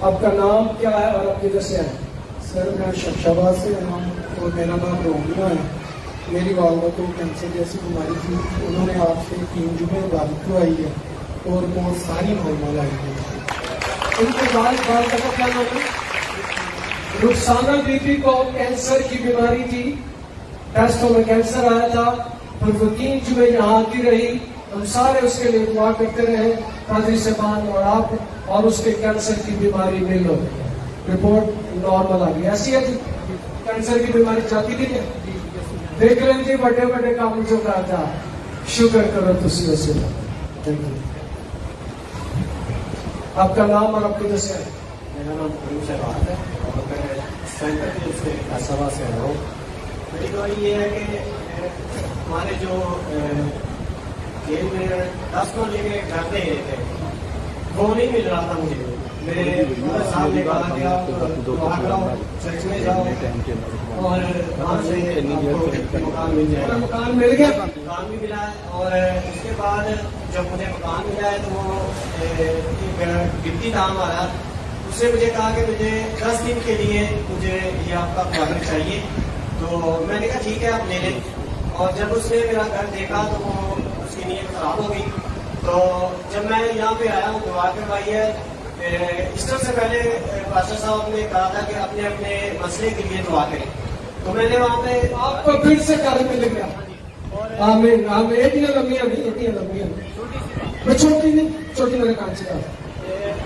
आपका नाम क्या है और आप किधर से आए? सर मैं शमशाबाद से आया हूँ और मेरा नाम रोमियो है। मेरी वालदा को कैंसर जैसी बीमारी थी। उन्होंने आपसे 3 जुमे इबादत करवाई है और बहुत सारी मालूमात आई है। उनके बाद का क्या नाम है? रुखसाना बीबी को कैंसर की बीमारी थी, टेस्टों में कैंसर आया था, फिर वो 3 जुमे यहाँ आती रही। हम सारे उसके लिए दुआ करते रहे, कादरी साहब और आप, और उसके कैंसर की बीमारी मिल हो गई, रिपोर्ट नॉर्मल आ गई। ऐसी है जी, कैंसर की बीमारी जाती थी क्या? देख रहे थे बड़े बड़े काम जो कहा था। शुक्र करो तुसी वैसे। Thank you. आपका नाम और आपके दस है? मेरा नाम करीम शहबाज है और मैं सेंटर के से फैसला से आया हूँ। मेरी बात ये है कि हमारे जो जेल में 10 को लेके घर दे गए थे, वो नहीं मिल रहा था मुझे। मेरे साहब ने कहा कि आप चर्च में जाओ और वहाँ से मकान मिल जाएगा। मकान मिल गया? मकान भी मिला है और उसके बाद जब मुझे मकान मिला है तो वो एक डिप्टी नाम आ रहा, उसने मुझे कहा कि मुझे 10 दिन के लिए मुझे ये आपका प्लान चाहिए। तो मैंने कहा ठीक है आप ले लें। और जब उसने मेरा घर देखा तो वो उसकी नीयत खराब हो गई। तो जब मैं यहाँ पे आया हूँ दुआ करवाई है। ईस्टर से पहले पास्टर साहब ने कहा था कि अपने अपने मसले के लिए दुआ करें, तो मैंने वहाँ पे आपको फिर से घर मिल गया। आमीन आमीन। एटियां लंबियां नहीं, एटियां लंबियां नहीं, छोटी नहीं, छोटी मेरे कान से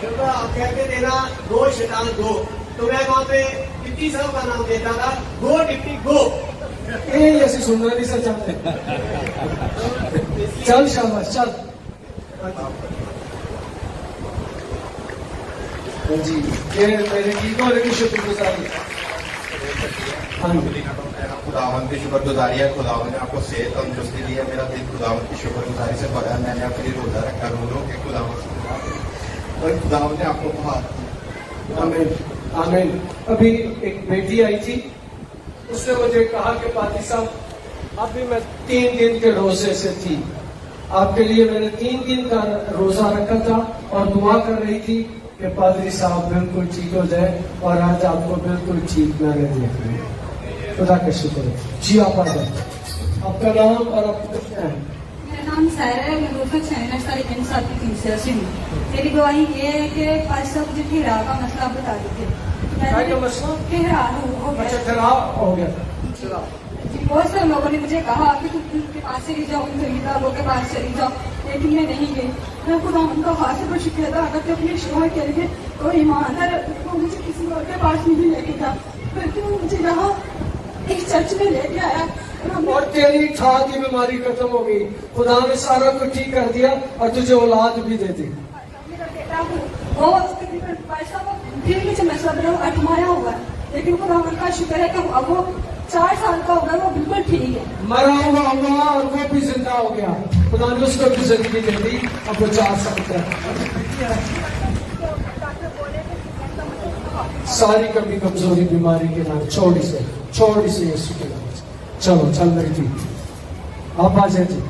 जब आप कहते थे ना गो शैतान गो, तो मैं वहाँ पे डिप्टी साहब का नाम देता था, गो डिप्टी गो। ऐसे सुनना नहीं सर चाहते। चल शाबाश चल जी। ये मेरे गीतों की शुक्रगुजारी। खुदावन की शुक्रगुजारी है। खुदावन ने आपको सेहत तंदुरुस्ती दी है। मेरा दिल खुदावन की शुक्रगुजारी से भरा है। मैंने अपनी रोजा रखा रो के खुदावन से, और खुदावन ने आपको बहुत। आमीन आमीन। अभी एक बेटी आई थी, उसने मुझे कहा कि पादी साहब अभी मैं 3 दिन के रोजे से थी, आपके लिए मैंने 3 दिन का रोजा रखा था और दुआ कर रही थी कि पादरी साहब बिल्कुल ठीक हो जाए, और आज आपको बिल्कुल ठीक मैंने देख लिया। खुदा का शुक्र है जी। आप आ जाए। आपका नाम और आपका क्या है? मेरा नाम सायरा है। मैं रोफक सैनिक सारी 3 साल की तीसरा से हूँ। मेरी गवाही ये है कि पास सब मुझे ठहराव का मसला बता देते। अच्छा खराब हो गया। बहुत सारे लोगों ने मुझे कहा कि तुम उनके पास चली जाओ, उन लोगों के पास चली जाओ, लेकिन मैं नहीं गई। मैं खुदा उनका हाथ से शुक्र अदा करते अपने शोहर के लिए और ईमानदार वो मुझे किसी और के पास नहीं लेके था, बल्कि वो मुझे यहाँ एक चर्च में लेके आया। और तेरी था की बीमारी खत्म हो गई। खुदा ने सारा कुछ ठीक कर दिया और तुझे औलाद भी दे दी। मेरा बेटा वो पैसा फिर मुझे मसला बना अटमाया हुआ है, लेकिन खुदा का शुक्र है कि अब वो 4 साल का होगा, वो बिल्कुल ठीक है। मरा हुआ हुआ और वो भी जिंदा हो गया। खुदा ने उसको भी जिंदगी दे दी। अब वो 4 साल का सारी कमी कमजोरी बीमारी के नाम छोड़ इसे यीशु के नाम से। चलो चल मेरी थी। आप आ जाए जी।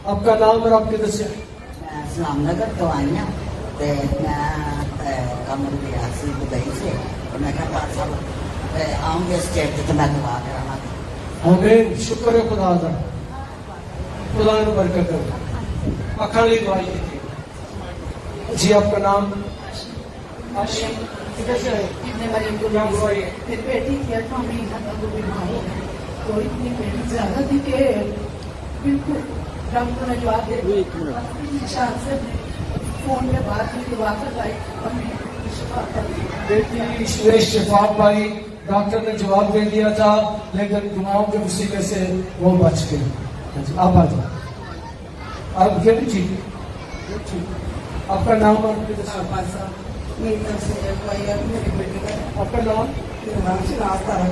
आपका नाम और आपके दस इस्लामनगर तो आई हूँ। मैं कमर रियासी दुबई से, और मैं कहता सब आऊँगे स्टेट तो मैं दुआ कराना। आमीन। शुक्र है खुदा का। खुदा ने बरकत कर अखाली दुआई की थी जी। आपका नाम? किधर से आए? मेरी बेटी की बीमार हो गई, तो इतनी बेटी ज्यादा थी कि बिल्कुल डॉक्टर ने जवाब दे दिया। फोन में बात हुई, दुआ करवाई और बेटी शिफा पाई। डॉक्टर ने जवाब दे दिया था, लेकिन दुआओं के वसीले से वो बच गई। आप आ जाओ। आप क्या भी ठीक? आपका नाम और मेरी तरफ से मेरी बेटी का आपका नाम? शनाख्ता है।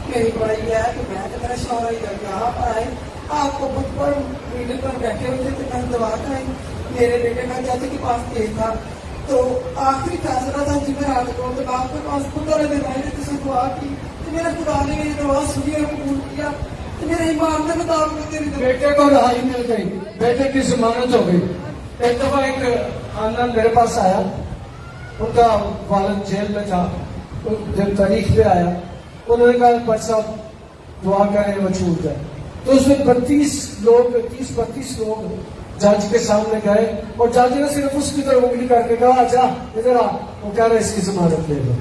मेरी बड़ी है कि मैं तो मेरा शौहर यहाँ पर आए, आपको बुक पर मीटिंग पर बैठे हुए थे, तो मैं दवा कराई। मेरे बेटे का चाचे के पास केस था, तो आखिरी फैसला था जी मैं रात को, तो आपके पास खुदा ने मैंने किसी दुआ की, तो मेरा खुदा ने मेरी दुआ सुनी और कबूल किया। तो मेरे ईमान के मुताबिक मेरी बेटे को रिहाई मिल गई, बेटे की जमानत हो गई। एक दफा एक खानदान मेरे पास आया, उनका वालिद जेल में था, जब तारीख पे आया उन्होंने कहा भाई साहब दुआ करें वो छूट जाए। तो उसमें 32 लोग जज के सामने गए और जज ने सिर्फ उसकी तरफ उंगली करके कहा अच्छा इधर आ, वो कह रहे इसकी जमानत ले लो।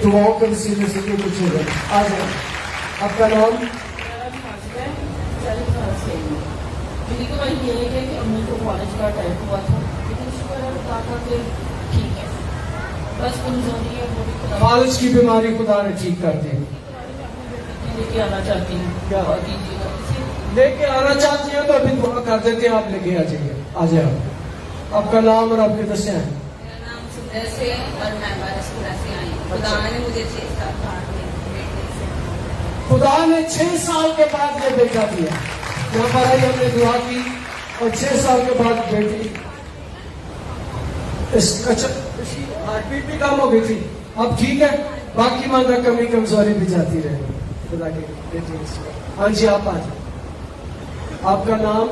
दुआओं के वसीले से जो कुछ होगा आ जाए। आपका नाम? मेरी तो वही ये है कि अम्मी को कॉलेज का अटैक हुआ था, लेकिन शुक्र है खुदा का ठीक है, बस कमजोरी है वो भी खुदा फालिज की बीमारी खुदा ने ठीक कर दी। लेके आना चाहती हूँ, क्या? और कीजिएगा लेके आना चाहती हैं तो अभी दुआ कर देते हैं, आप लेके आ जाइए। आ जाओ। आपका नाम और आपके दस्ते हैं? मेरा नाम सुंदर से और मैं बारहपुरा से आई हूँ। खुदा ने मुझे 6 साल बाद बेटे से खुदा ने 6 साल के बाद ये बेटा दिया। यहाँ पर आई हमने दुआ की और 6 साल के बाद बेटी इसकी हार्टबीट भी कम हो गई थी, अब ठीक है। बाकी मांगा कमी कमजोरी भी जाती रहेगी खुदा की बेटी। हाँ जी आप आ जाए। आपका नाम?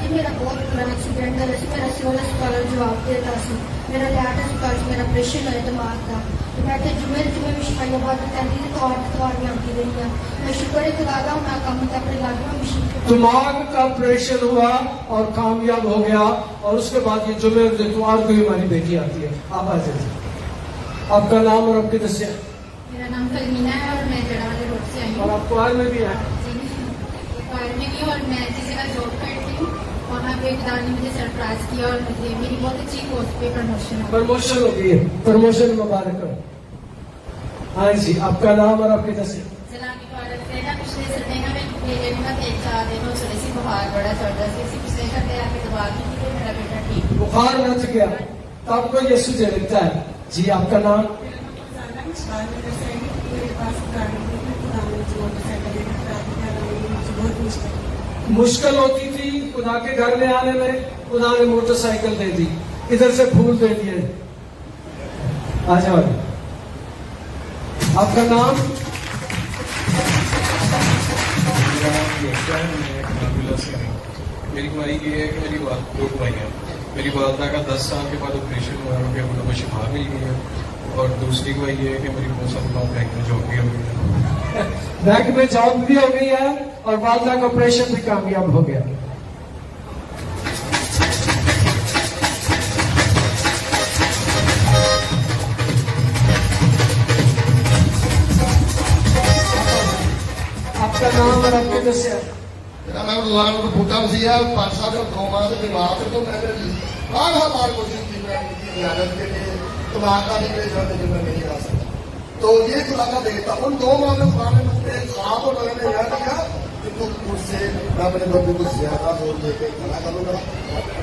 मेरा बहुत बड़ा एक्सीडेंट है, मेरा सिविल अस्पताल जवाब देता सी, मेरा लिहाज अस्पताल मेरा ऑपरेशन है दिमाग का, तो मैं जुमे में शिफाइयाबाद कहती थी तवार में आती रही है। मैं शुक्र है खुदा का, मैं काम अपने लागे में मशीन दिमाग का ऑपरेशन हुआ और कामयाब हो गया और उसके बाद ये जुमे इतवार को हमारी बेटी आती है। आप आ जाइए। आपका नाम और आपके दस्या? मेरा नाम कलमीना है और मैं जड़ावाले रोड से आई हूँ। और आप कुआर में भी हैं? में भी, और मैं जिस जगह जॉब करती हूँ वहाँ पे खुदा ने मुझे सरप्राइज किया और मुझे मेरी बहुत अच्छी पोस्ट पे प्रमोशन हो गई है। प्रमोशन मुबारक हो। हाँ जी आपका नाम और आपके दस्या? सलामी भारत से ना पिछले संडे का मेरे में 3-4 दिन थोड़ी सी बुखार बड़ा चढ़ रहा था, पिछले संडे आके दवा की थी, मेरा बेटा ठीक बुखार रच गया तो आपको यीशु दे देता है। जी आपका नाम? मुश्किल होती थी खुदा के घर में आने में, खुदा ने मोटरसाइकिल दे दी, इधर से फूल दे दिए। आ जाओ। आपका नाम? मेरी बीमारी ये है कि मेरी दो दवाइयाँ, मेरी वालदा का 10 साल के बाद ऑपरेशन हुआ है, उनको शिफा मिल गई है, और दूसरी दवाई ये है कि मेरी 2 साल बाद बैंक में जॉब भी हो गई है। बैंक में जॉब भी हो गई है और वालदा का ऑपरेशन भी कामयाब हो गया। आपका नाम और आपके दस्या? मेरा नाम लाल भूटा मसीह है। 5 साल और 2 माह से बीमार तो मैंने हर बार कोशिश की मैं इजाजत के लिए दिमाग का निकले जाते मैं नहीं आ सकता, तो ये खुदा का देता। उन 2 माह में खुदा ने मुझे साफ और मैंने यह दिया कि तुम मुझसे मैं अपने बच्चे को ज्यादा जोर देकर खड़ा करूंगा,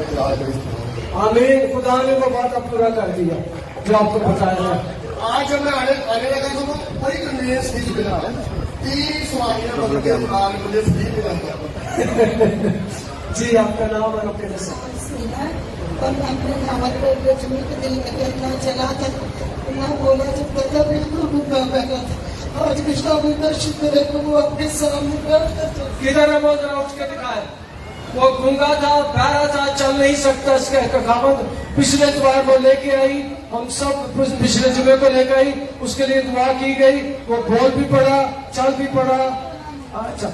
इलाज करूंगा। आमीन। खुदा ने वो बात अब पूरा कर दिया जो आपको बताया है। आज जब मैं आने लगा तो कोई कन्वीनियंस नहीं मिला, 3 सवारियां बदल के बाद मुझे फ्री मिला। जी आपका नाम और आपके दस्या? और मैं अपने दावत को बेचने के दिल में इतना चला था, इतना बोला जब तक बिल्कुल भूखा बैठा था। आज कृष्णा का शुक्र है कि वो अपने सामने बैठा था। किधर है वो? जरा उठ के दिखाए। वो गूंगा था, बहरा था, चल नहीं सकता। इसका खामद पिछले इतवार को लेके आई, हम सब पिछले जुमे को लेकर आई, उसके लिए दुआ की गई, वो बोल भी पड़ा, चल भी पड़ा। अच्छा